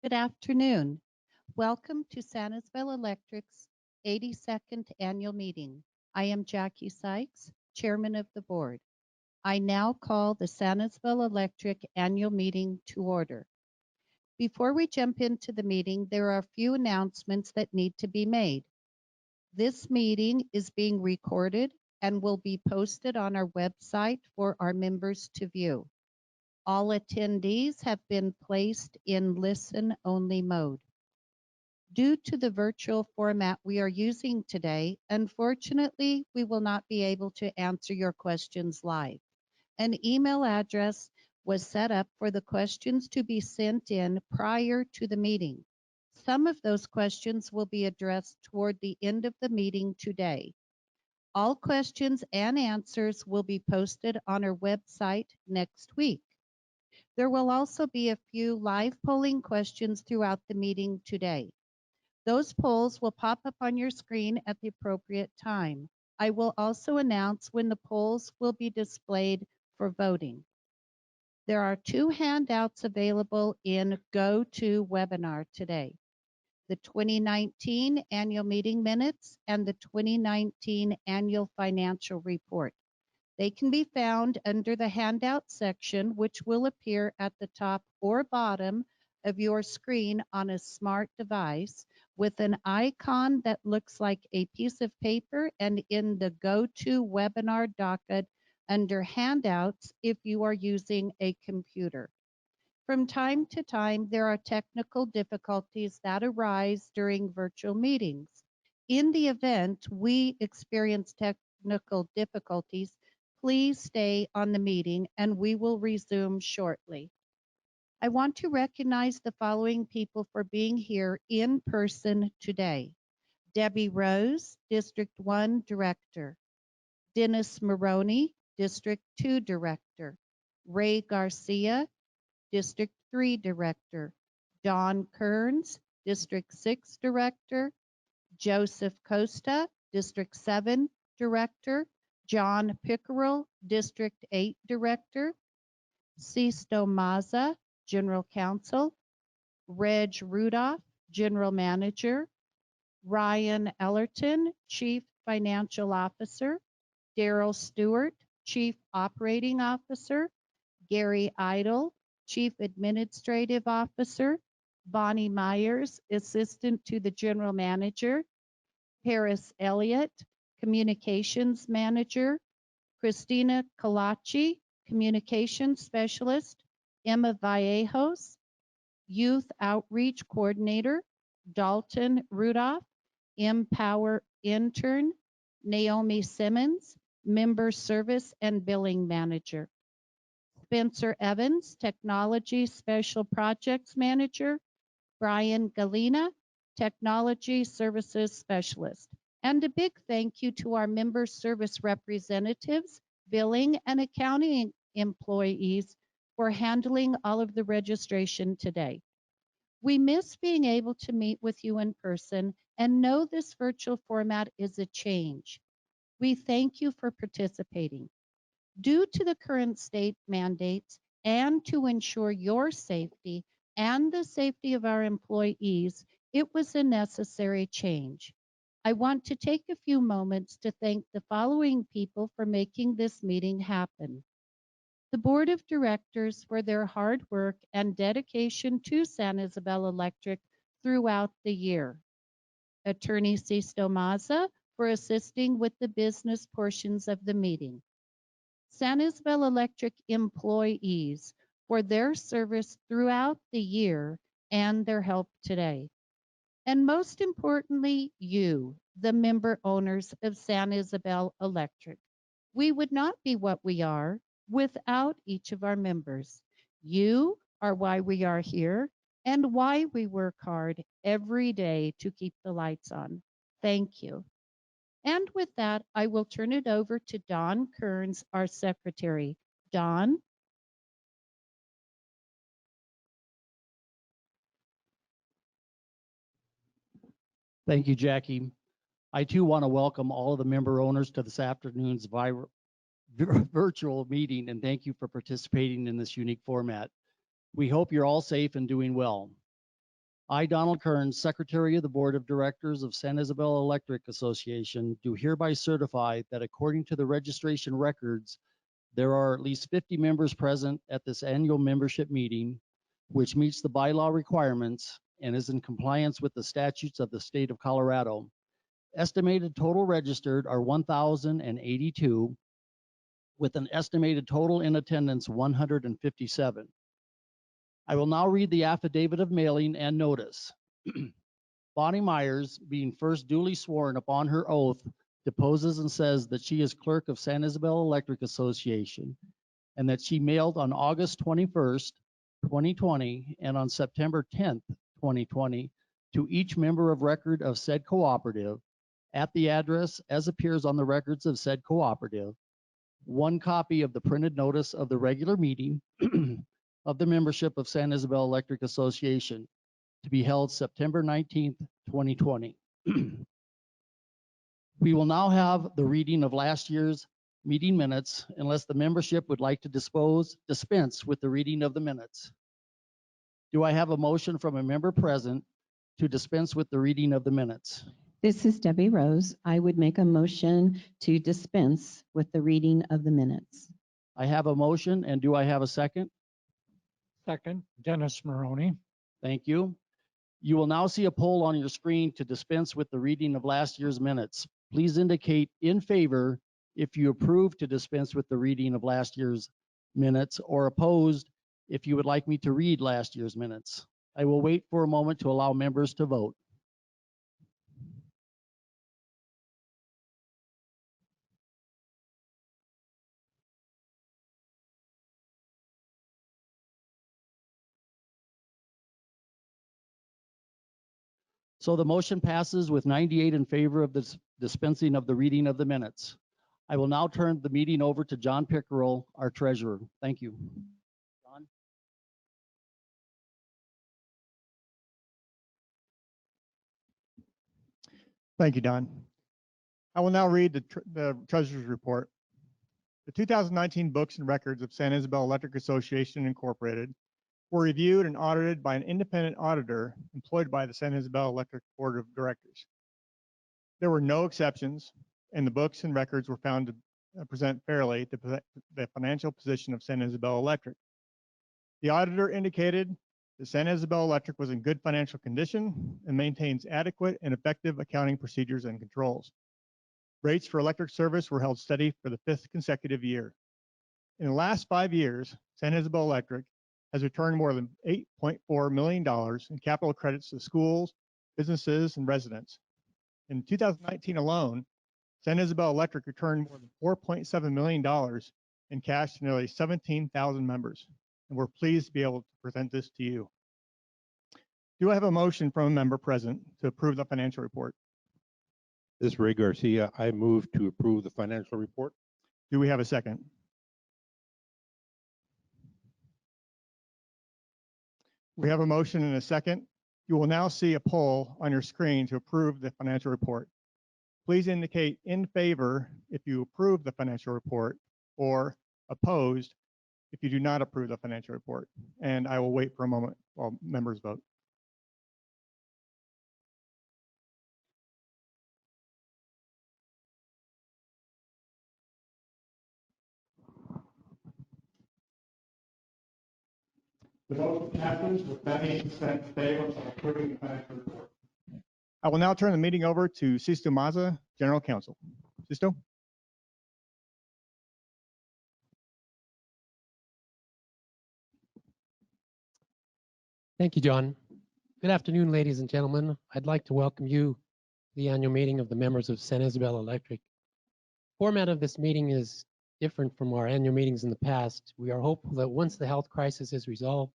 Good afternoon. Welcome to Sanibel Electric's 82nd annual meeting. I am Jackie Sykes, Chairman of the Board. I now call the Sanibel Electric annual meeting to order. Before we jump into the meeting, there are a few announcements that need to be made. This meeting is being recorded and will be posted on our website for our members to view. All attendees have been placed in listen-only mode. Due to the virtual format we are using today, unfortunately, we will not be able to answer your questions live. An email address was set up for the questions to be sent in prior to the meeting. Some of those questions will be addressed toward the end of the meeting today. All questions and answers will be posted on our website next week. There will also be a few live polling questions throughout the meeting today. Those polls will pop up on your screen at the appropriate time. I will also announce when the polls will be displayed for voting. There are two handouts available in GoToWebinar today: the 2019 annual meeting minutes and the 2019 annual financial report. They can be found under the handout section, which will appear at the top or bottom of your screen on a smart device with an icon that looks like a piece of paper, and in the GoToWebinar docket under handouts if you are using a computer. From time to time, there are technical difficulties that arise during virtual meetings. In the event we experience technical difficulties, please stay on the meeting and we will resume shortly. I want to recognize the following people for being here in person today: Debbie Rose, District 1 Director; Dennis Maroney, District 2 Director; Ray Garcia, District 3 Director; Don Kearns, District 6 Director; Joseph Costa, District 7 Director; John Pickerel, District 8 Director; Sisto Maza, General Counsel; Reg Rudolph, General Manager; Ryan Ellerton, Chief Financial Officer; Daryl Stewart, Chief Operating Officer; Gary Idle, Chief Administrative Officer; Bonnie Myers, Assistant to the General Manager; Paris Elliott, Communications Manager; Christina Calachi, Communications Specialist; Emma Vallejos, Youth Outreach Coordinator; Dalton Rudolph, Empower Intern; Naomi Simmons, Member Service and Billing Manager; Spencer Evans, Technology Special Projects Manager; Brian Galina, Technology Services Specialist. And a big thank you to our member service representatives, billing and accounting employees for handling all of the registration today. We miss being able to meet with you in person and know this virtual format is a change. We thank you for participating. Due to the current state mandates and to ensure your safety and the safety of our employees, it was a necessary change. I want to take a few moments to thank the following people for making this meeting happen: the Board of Directors for their hard work and dedication to Sanibel Electric throughout the year; Attorney Sisto Maza for assisting with the business portions of the meeting; Sanibel Electric employees for their service throughout the year and their help today; and most importantly, you, the member owners of Sanibel Electric. We would not be what we are without each of our members. You are why we are here and why we work hard every day to keep the lights on. Thank you. And with that, I will turn it over to Don Kearns, our secretary. Don? Thank you, Jackie. I too want to welcome all of the member owners to this afternoon's virtual meeting, and thank you for participating in this unique format. We hope you're all safe and doing well. I, Donald Kearns, Secretary of the Board of Directors of San Isabel Electric Association, do hereby certify that according to the registration records, there are at least 50 members present at this annual membership meeting, which meets the bylaw requirements and is in compliance with the statutes of the state of Colorado. Estimated total registered are 1,082, with an estimated total in attendance 157. I will now read the affidavit of mailing and notice. Bonnie Myers, being first duly sworn upon her oath, deposes and says that she is clerk of San Isabel Electric Association and that she mailed on August 21st, 2020 and on September 10th, 2020 to each member of record of said cooperative at the address as appears on the records of said cooperative, one copy of the printed notice of the regular meeting of the membership of San Isabel Electric Association to be held September 19th, 2020. We will now have the reading of last year's meeting minutes unless the membership would like to dispense with the reading of the minutes. Do I have a motion from a member present to dispense with the reading of the minutes? This is Debbie Rose. I would make a motion to dispense with the reading of the minutes. I have a motion, and do I have a second? Second, Dennis Maroney. Thank you. You will now see a poll on your screen to dispense with the reading of last year's minutes. Please indicate in favor if you approve to dispense with the reading of last year's minutes, or opposed if you would like me to read last year's minutes. I will wait for a moment to allow members to vote. So the motion passes with 98 in favor of the dispensing of the reading of the minutes. I will now turn the meeting over to John Pickerel, our treasurer. Thank you. John? Thank you, Don. I will now read the treasurer's report. The 2019 books and records of San Isabel Electric Association Incorporated were reviewed and audited by an independent auditor employed by the San Isabel Electric Board of Directors. There were no exceptions, and the books and records were found to present fairly the financial position of San Isabel Electric. The auditor indicated that San Isabel Electric was in good financial condition and maintains adequate and effective accounting procedures and controls. Rates for electric service were held steady for the 5th consecutive year. In the last 5 years, San Isabel Electric has returned more than $8.4 million in capital credits to schools, businesses, and residents. In 2019 alone, San Isabel Electric returned more than $4.7 million in cash to nearly 17,000 members, and we're pleased to be able to present this to you. Do I have a motion from a member present to approve the financial report? This is Ray Garcia. I move to approve the financial report. Do we have a second? We have a motion and a second. You will now see a poll on your screen to approve the financial report. Please indicate in favor if you approve the financial report, or opposed if you do not approve the financial report. And I will wait for a moment while members vote. The motion passes with 98% in favor of approving the financial report. I will now turn the meeting over to Sisto Maza, General Counsel. Sisto? Thank you, John. Good afternoon, ladies and gentlemen. I'd like to welcome you to the annual meeting of the members of San Isabel Electric. The format of this meeting is different from our annual meetings in the past. We are hopeful that once the health crisis is resolved,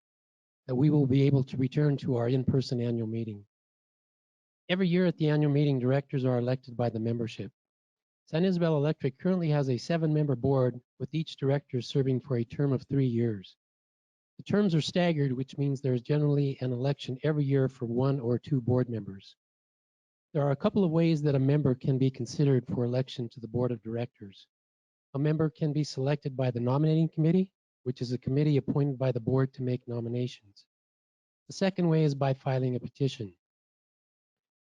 that we will be able to return to our in-person annual meeting. Every year at the annual meeting, directors are elected by the membership. San Isabel Electric currently has a 7-member board, with each director serving for a term of 3 years. The terms are staggered, which means there is generally an election every year for 1 or 2 board members. There are a couple of ways that a member can be considered for election to the board of directors. A member can be selected by the nominating committee, which is a committee appointed by the board to make nominations. The second way is by filing a petition.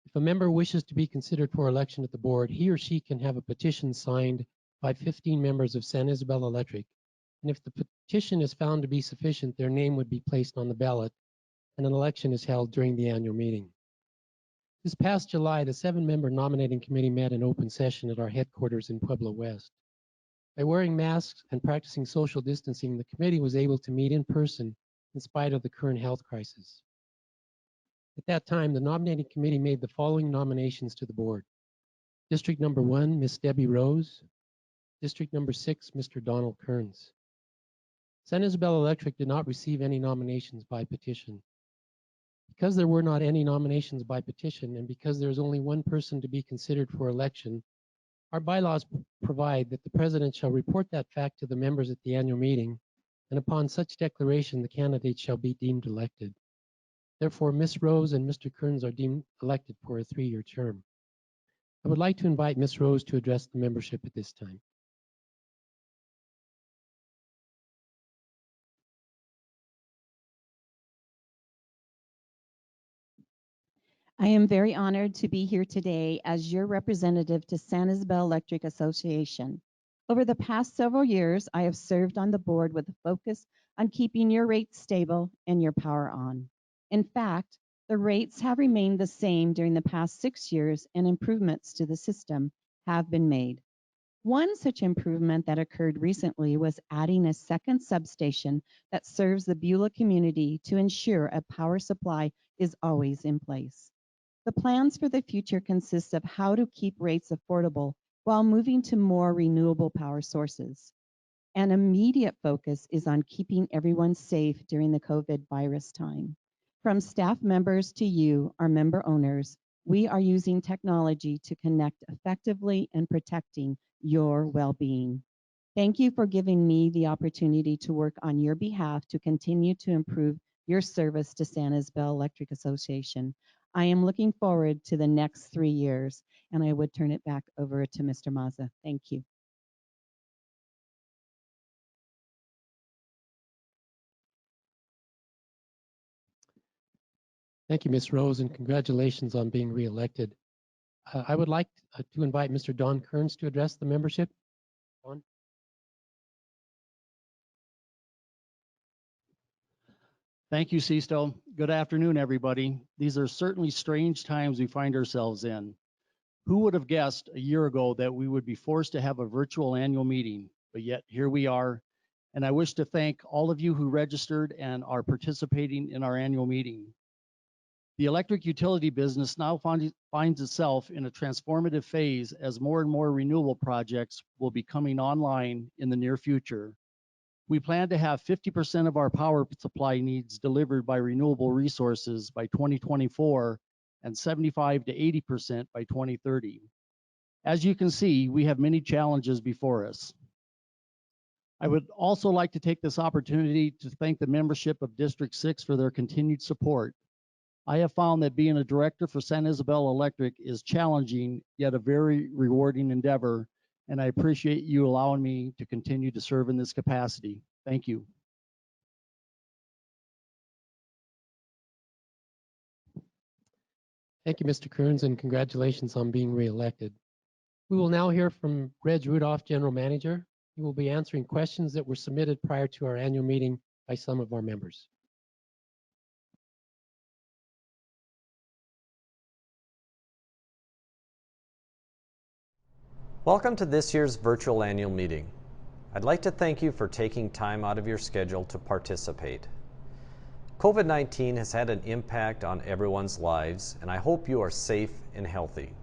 If a member wishes to be considered for election at the board, he or she can have a petition signed by 15 members of San Isabel Electric. And if the petition is found to be sufficient, their name would be placed on the ballot and an election is held during the annual meeting. This past July, the 7-member nominating committee met in open session at our headquarters in Pueblo West. By wearing masks and practicing social distancing, the committee was able to meet in person in spite of the current health crisis. At that time, the nominating committee made the following nominations to the board. District number 1, Ms. Debbie Rose. District number 6, Mr. Donald Kearns. San Isabel Electric did not receive any nominations by petition. Because there were not any nominations by petition and because there is only one person to be considered for election, our bylaws provide that the president shall report that fact to the members at the annual meeting, and upon such declaration, the candidate shall be deemed elected. Therefore, Ms. Rose and Mr. Kearns are deemed elected for a 3-year term. I would like to invite Ms. Rose to address the membership at this time. I am very honored to be here today as your representative to San Isabel Electric Association. Over the past several years, I have served on the board with a focus on keeping your rates stable and your power on. In fact, the rates have remained the same during the past 6 years and improvements to the system have been made. One such improvement that occurred recently was adding a second substation that serves the Beulah community to ensure a power supply is always in place. The plans for the future consist of how to keep rates affordable while moving to more renewable power sources. An immediate focus is on keeping everyone safe during the COVID virus time. From staff members to you, our member owners, we are using technology to connect effectively and protecting your well-being. Thank you for giving me the opportunity to work on your behalf to continue to improve your service to San Isabel Electric Association. I am looking forward to the next 3 years, and I would turn it back over to Mr. Mazza. Thank you. Thank you, Ms. Rose, and congratulations on being reelected. I would like to invite Mr. Don Kearns to address the membership. Don? Thank you, Sisto. Good afternoon, everybody. These are certainly strange times we find ourselves in. Who would have guessed a year ago that we would be forced to have a virtual annual meeting, but yet here we are. And I wish to thank all of you who registered and are participating in our annual meeting. The electric utility business now finds itself in a transformative phase as more and more renewable projects will be coming online in the near future. We plan to have 50% of our power supply needs delivered by renewable resources by 2024 and 75 to 80% by 2030. As you can see, we have many challenges before us. I would also like to take this opportunity to thank the membership of District 6 for their continued support. I have found that being a director for San Isabel Electric is challenging, yet a very rewarding endeavor, and I appreciate you allowing me to continue to serve in this capacity. Thank you. Thank you, Mr. Kearns, and congratulations on being reelected. We will now hear from Reg Rudolph, General Manager. He will be answering questions that were submitted prior to our annual meeting by some of our members. Welcome to this year's virtual annual meeting. I'd like to thank you for taking time out of your schedule to participate. COVID-19 has had an impact on everyone's lives, and I hope you are safe and healthy.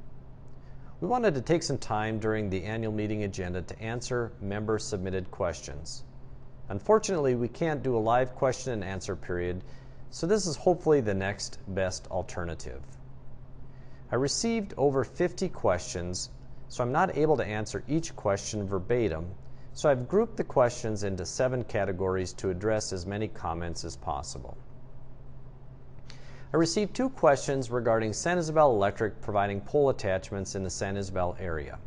We wanted to take some time during the annual meeting agenda to answer member-submitted questions. Unfortunately, we can't do a live question and answer period, so this is hopefully the next best alternative. I received over 50 questions, so I'm not able to answer each question verbatim, so I've grouped the questions into 7 categories to address as many comments as possible. I received 2 questions regarding San Isabel Electric providing pole attachments in the San Isabel area.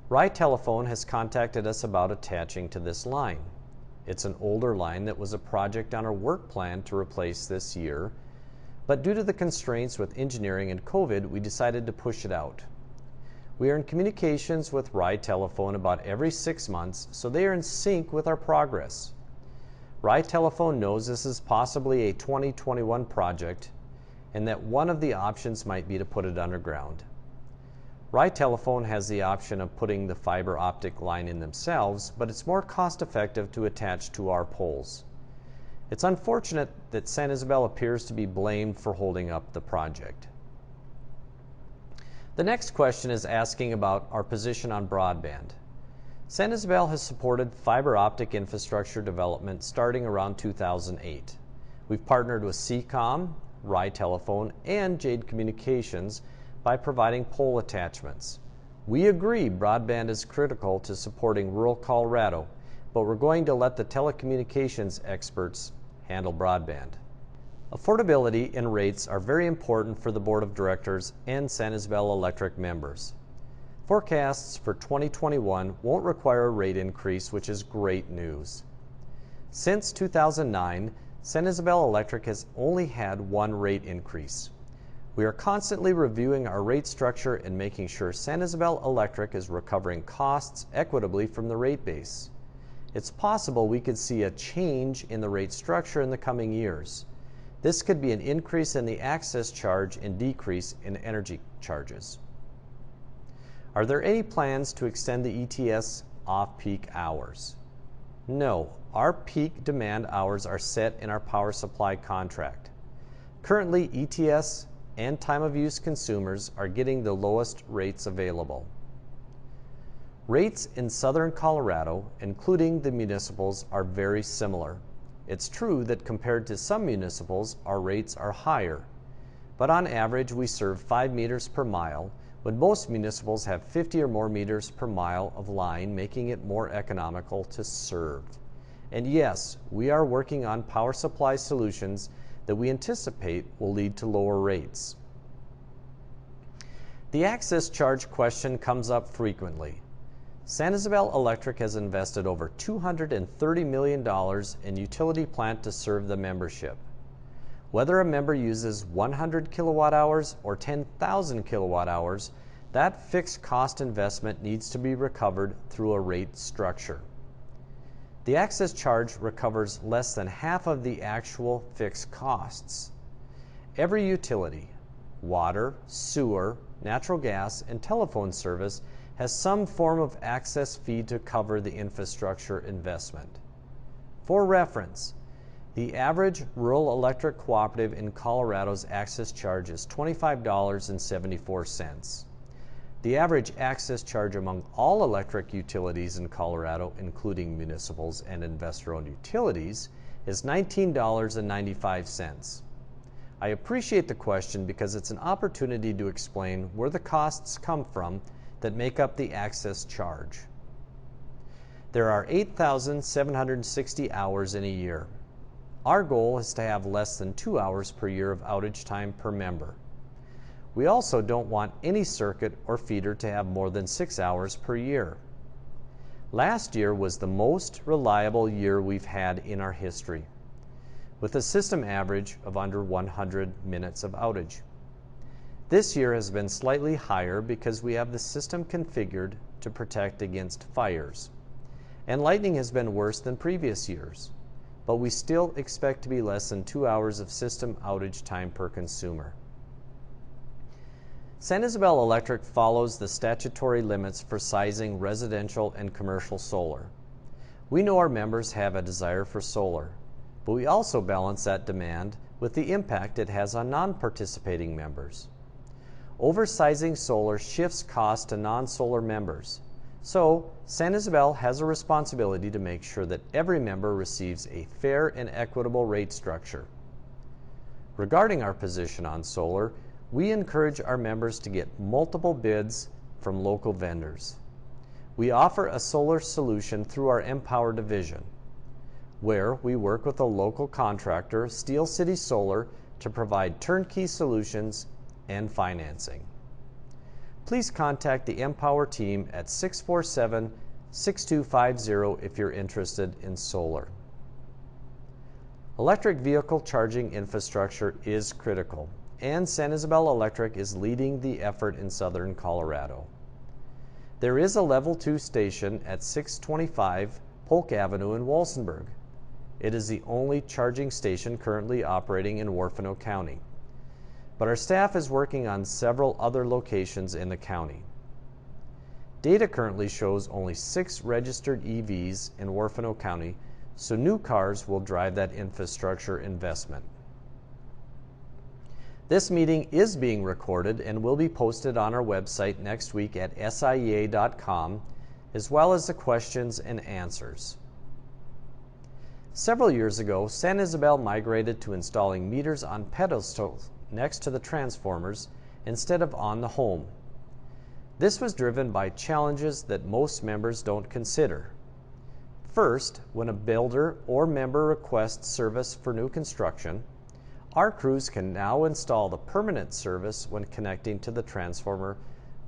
Rye Telephone has contacted us about attaching to this line. It's an older line that was a project on our work plan to replace this year, but due to the constraints with engineering and COVID, we decided to push it out. We are in communications with Rye Telephone about every 6 months, so they are in sync with our progress. Rye Telephone knows this is possibly a 2021 project and that one of the options might be to put it underground. Rye Telephone has the option of putting the fiber optic line in themselves, but it's more cost effective to attach to our poles. It's unfortunate that San Isabel appears to be blamed for holding up the project. The next question is asking about our position on broadband. San Isabel has supported fiber optic infrastructure development starting around 2008. We've partnered with CCOM, Rye Telephone, and Jade Communications by providing pole attachments. We agree broadband is critical to supporting rural Colorado, but we're going to let the telecommunications experts handle broadband. Affordability and rates are very important for the Board of Directors and San Isabel Electric members. Forecasts for 2021 won't require a rate increase, which is great news. Since 2009, San Isabel Electric has only had one rate increase. We are constantly reviewing our rate structure and making sure San Isabel Electric is recovering costs equitably from the rate base. It's possible we could see a change in the rate structure in the coming years. This could be an increase in the access charge and decrease in energy charges. Are there any plans to extend the ETS off-peak hours? No, our peak demand hours are set in our power supply contract. Currently, ETS and time of use consumers are getting the lowest rates available. Rates in southern Colorado, including the municipals, are very similar. It's true that compared to some municipals, our rates are higher, but on average we serve 5 meters per mile, when most municipals have 50 or more meters per mile of line, making it more economical to serve. And yes, we are working on power supply solutions that we anticipate will lead to lower rates. The access charge question comes up frequently. San Isabel Electric has invested over $230 million in utility plant to serve the membership. Whether a member uses 100 kilowatt hours or 10,000 kilowatt hours, that fixed cost investment needs to be recovered through a rate structure. The access charge recovers less than half of the actual fixed costs. Every utility, water, sewer, natural gas, and telephone service has some form of access fee to cover the infrastructure investment. For reference, the average rural electric cooperative in Colorado's access charge is $25.74. The average access charge among all electric utilities in Colorado, including municipals and investor-owned utilities, is $19.95. I appreciate the question because it's an opportunity to explain where the costs come from that make up the access charge. There are 8,760 hours in a year. Our goal is to have less than 2 hours per year of outage time per member. We also don't want any circuit or feeder to have more than 6 hours per year. Last year was the most reliable year we've had in our history, with a system average of under 100 minutes of outage. This year has been slightly higher because we have the system configured to protect against fires. And lightning has been worse than previous years, but we still expect to be less than 2 hours of system outage time per consumer. San Isabel Electric follows the statutory limits for sizing residential and commercial solar. We know our members have a desire for solar, but we also balance that demand with the impact it has on non-participating members. Oversizing solar shifts cost to non-solar members, so San Isabel has a responsibility to make sure that every member receives a fair and equitable rate structure. Regarding our position on solar, we encourage our members to get multiple bids from local vendors. We offer a solar solution through our Empower division, where we work with a local contractor, Steel City Solar, to provide turnkey solutions and financing. Please contact the Empower team at 647-6250 if you're interested in solar. Electric vehicle charging infrastructure is critical, and San Isabel Electric is leading the effort in southern Colorado. There is a level 2 station at 625 Polk Avenue in Walsenburg. It is the only charging station currently operating in Warfano County. But our staff is working on several other locations in the county. Data currently shows only 6 registered EVs in Warfano County, so new cars will drive that infrastructure investment. This meeting is being recorded and will be posted on our website next week at SIEA.com, as well as the questions and answers. Several years ago, San Isabel migrated to installing meters on pedestals next to the transformers instead of on the home. This was driven by challenges that most members don't consider. First, when a builder or member requests service for new construction, our crews can now install the permanent service when connecting to the transformer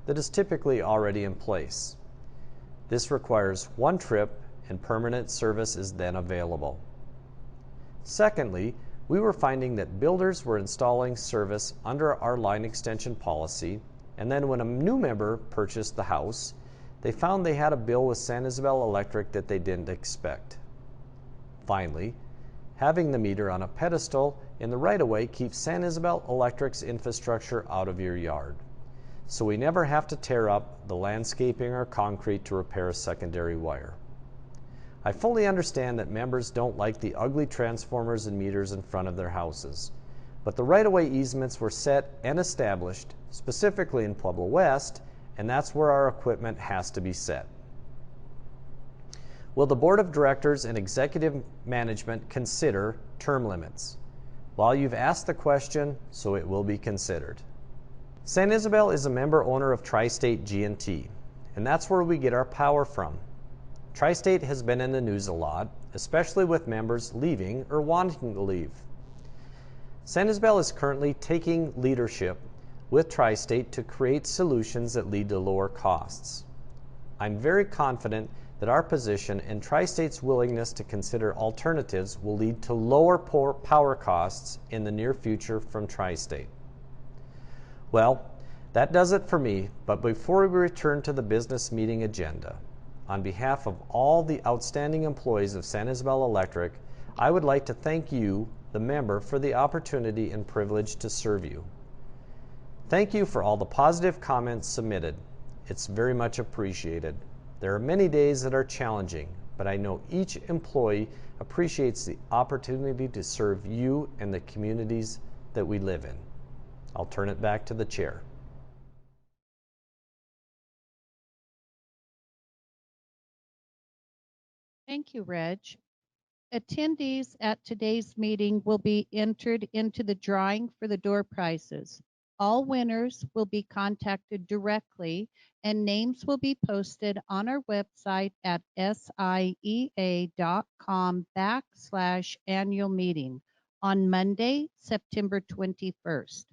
that is typically already in place. This requires one trip and permanent service is then available. Secondly, we were finding that builders were installing service under our line extension policy, and then when a new member purchased the house, they found they had a bill with San Isabel Electric that they didn't expect. Finally, having the meter on a pedestal in the right-of-way keeps San Isabel Electric's infrastructure out of your yard, so we never have to tear up the landscaping or concrete to repair a secondary wire. I fully understand that members don't like the ugly transformers and meters in front of their houses, but the right-of-way easements were set and established, specifically in Pueblo West, and that's where our equipment has to be set. Will the Board of Directors and Executive Management consider term limits? Well, you've asked the question, so it will be considered. San Isabel is a member owner of Tri-State G&T, and that's where we get our power from. Tri-State has been in the news a lot, especially with members leaving or wanting to leave. San Isabel is currently taking leadership with Tri-State to create solutions that lead to lower costs. I'm very confident that our position and Tri-State's willingness to consider alternatives will lead to lower power costs in the near future from Tri-State. Well, that does it for me, but before we return to the business meeting agenda, on behalf of all the outstanding employees of San Isabel Electric, I would like to thank you, the member, for the opportunity and privilege to serve you. Thank you for all the positive comments submitted. It's very much appreciated. There are many days that are challenging, but I know each employee appreciates the opportunity to serve you and the communities that we live in. I'll turn it back to the chair. Thank you, Reg. Attendees at today's meeting will be entered into the drawing for the door prizes. All winners will be contacted directly and names will be posted on our website at siea.com/annual meeting on Monday, September 21st.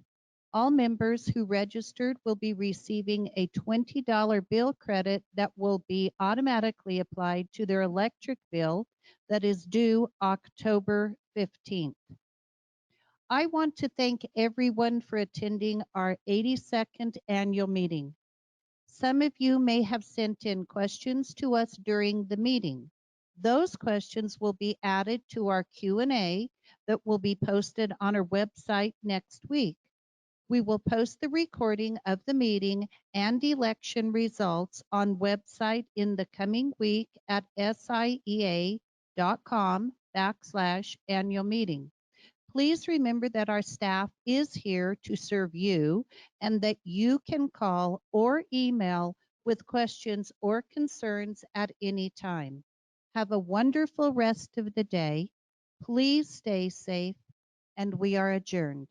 All members who registered will be receiving a $20 bill credit that will be automatically applied to their electric bill that is due October 15th. I want to thank everyone for attending our 82nd annual meeting. Some of you may have sent in questions to us during the meeting. Those questions will be added to our Q&A that will be posted on our website next week. We will post the recording of the meeting and election results on website in the coming week at siea.com/annual meeting. Please remember that our staff is here to serve you and that you can call or email with questions or concerns at any time. Have a wonderful rest of the day. Please stay safe, and we are adjourned.